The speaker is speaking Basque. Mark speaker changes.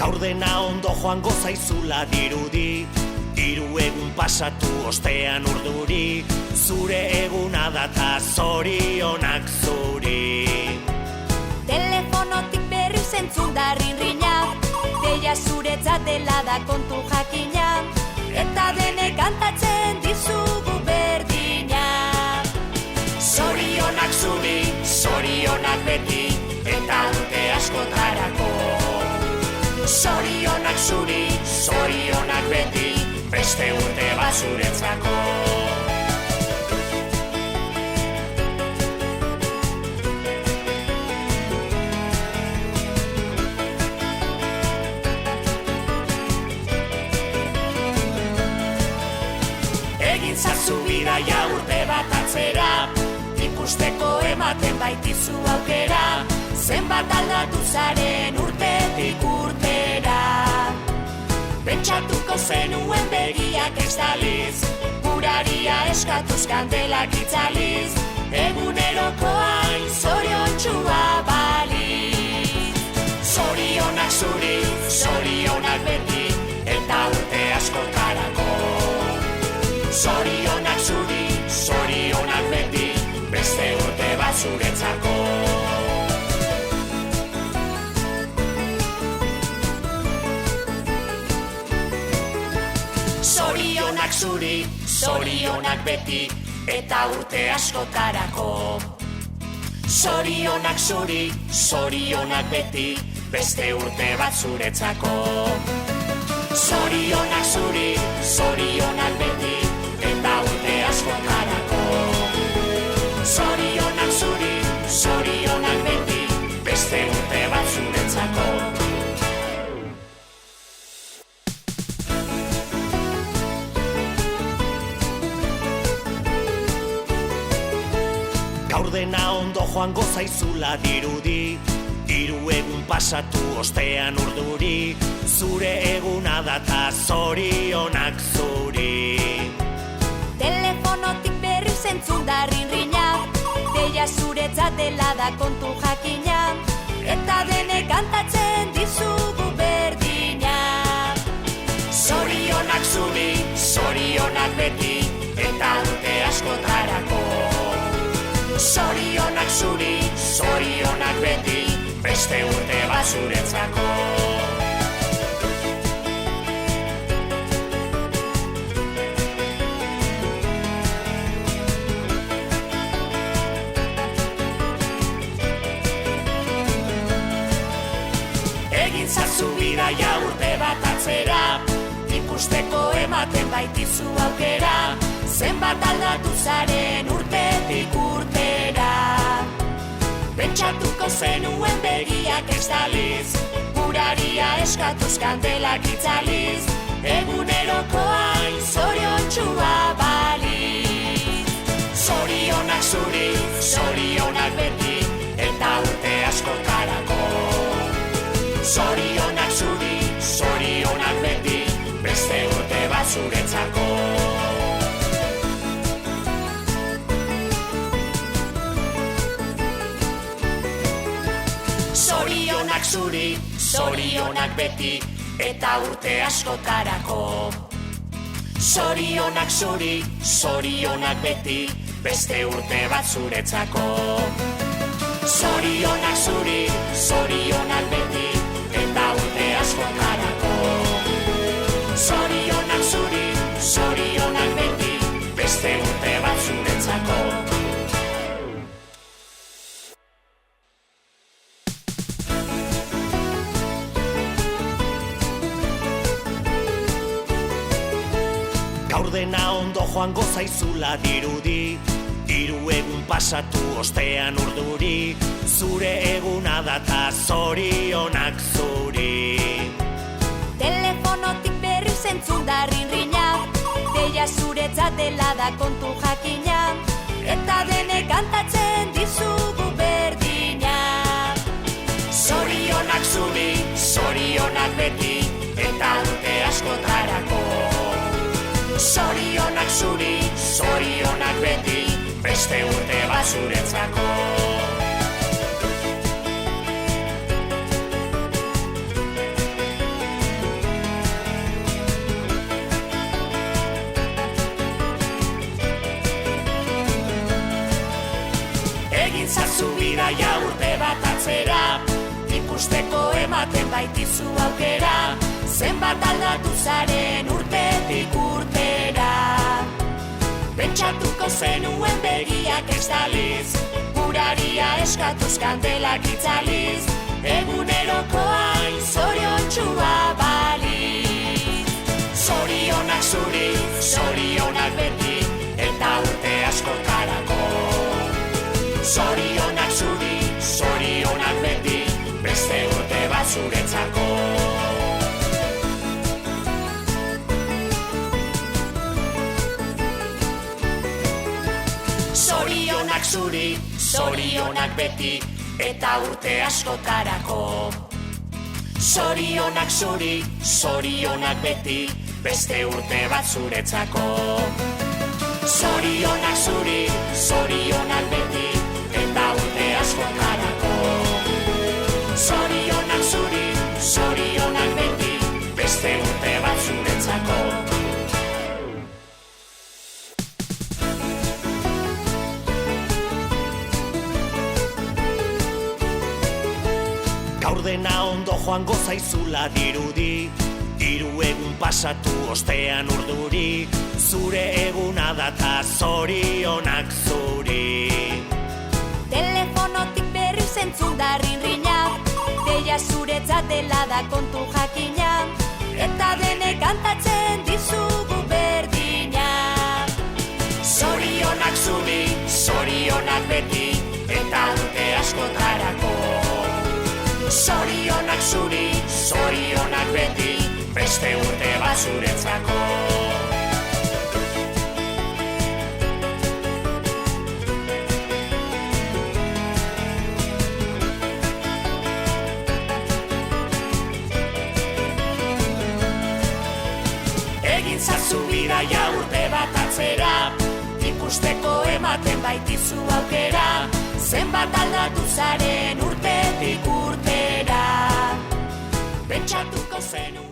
Speaker 1: Gaur dena ondo joango zaizula dirudi, hiru egun pasatu ostean urduri, zure eguna data zorionak zuri.
Speaker 2: Telefonotik berri zentzun da rinrina, deia zuretzat dela da kontu jakina, eta denek kantatzen dizugu berdina.
Speaker 1: Zorionak zuri, zorionak beti, eta urte askotarako. Zorionak zuri, zorionak beti, beste urte bat zuretzako. Egin zazu bidaia urte bat atzera, ikusteko ematen baitizu aukera, zenbat aldatu zaren urtetik urtera. Pentsatuko zenuen begiak estaliz, guraria eskatuz kandelak itzaliz, eguneroko hain zoriontxua baliz. Zorionak zuri, zorionak beti, eta urte askotarako. Zorionak zuri, zorionak beti, beste urte bat zuretzako. Zorionak zuri, zorionak beti, eta urte askotarako. Zorionak zuri, zorionak beti, beste urte bat zuretzako. Zorionak zuri, zorionak beti, eta urte askotarako. Zorionak zuri, zorionak beti, beste urte bat zuretzako. Gaur dena ondo joango zaizula dirudi, hiru egun pasatu ostean urduri, zure eguna data zorionak zuri.
Speaker 2: Telefonotik berri zentzun da rinrina, deia zuretzat dela da kontu jakina, eta denek kantatzen dizugu berdina.
Speaker 1: Zorionak zuri, zorionak beti, eta urte askotarako. Zorionak zuri, zorionak beti, beste urte bat zuretzako. Egin zazu bidaia urte bat atzera, ikusteko ematen baitizu aukera, zenbat aldatu zaren urtetik urtera. Pentsatuko zenuen begiak estaliz, guraria eskatuz kandelak itzaliz, eguneroko hain zoriontxua baliz. Zorionak zuri, zorionak beti, eta urte askotarako. Zorionak zuri, zorionak beti, beste urte bat zuretzako. Zorionak zuri, zorionak beti, eta urte askotarako. Zorionak zuri, zorionak beti, beste urte bat zuretzako. Zorionak zuri, zorionak beti, eta urte askotarako. Zorionak zuri, zorionak beti, beste urte bat zuretzako. Gaur dena ondo joango zaizula dirudi, hiru egun pasatu ostean urduri, zure eguna data zorionak zuri.
Speaker 2: Telefonotik berri zentzun da rinrina, deia zuretzat dela da kontu jakina, eta denek kantatzen dizugu berdina.
Speaker 1: Zorionak zuri, zorionak beti, eta urte askotarako. Zorionak zuri, zorionak beti, beste urte bat zuretzako. zazu bidaia urte bat atzera, ikusteko ematen baitizu aukera, zenbat aldatu zaren urtetik urtera. Pentsatuko zenuen begiak estaliz, uraria eskatuz kandelak itzaliz, egunerokoain zoriontsua baliz. Zorionak zuri, zorionak beti, eta urte askotarako. Zorionak zuri, zorionak beti, beste urte bat zuretzako. Zorionak zuri, zorionak beti, eta urte askotarako. Zorionak zuri, zorionak beti, beste urte bat zuretzako. Zorionak zuri, zorionak beti, eta urte askotarako. Zorionak zuri, zorionak beti, beste urte bat zuretzako. Gaur dena ondo joango zaizula dirudi, 3 egun pasatu ostean urduri, zure eguna data zorionak zuri.
Speaker 2: Telefonotik berriz entzun da rinrina, deia zuretzat dela da kontu jakina, eta denek kantatzen dizugu berdina.
Speaker 1: Zorionak zuri, zorionak beti, eta urte askotarako. Zorionak zuri, zorionak beti, beste urte bat zuretzako. Egin zazu bidaia urte bat atzera, ikusteko ematen baitizu aukera, zenbat aldatu zaren urtetik urtera. Pentsatuko zenuen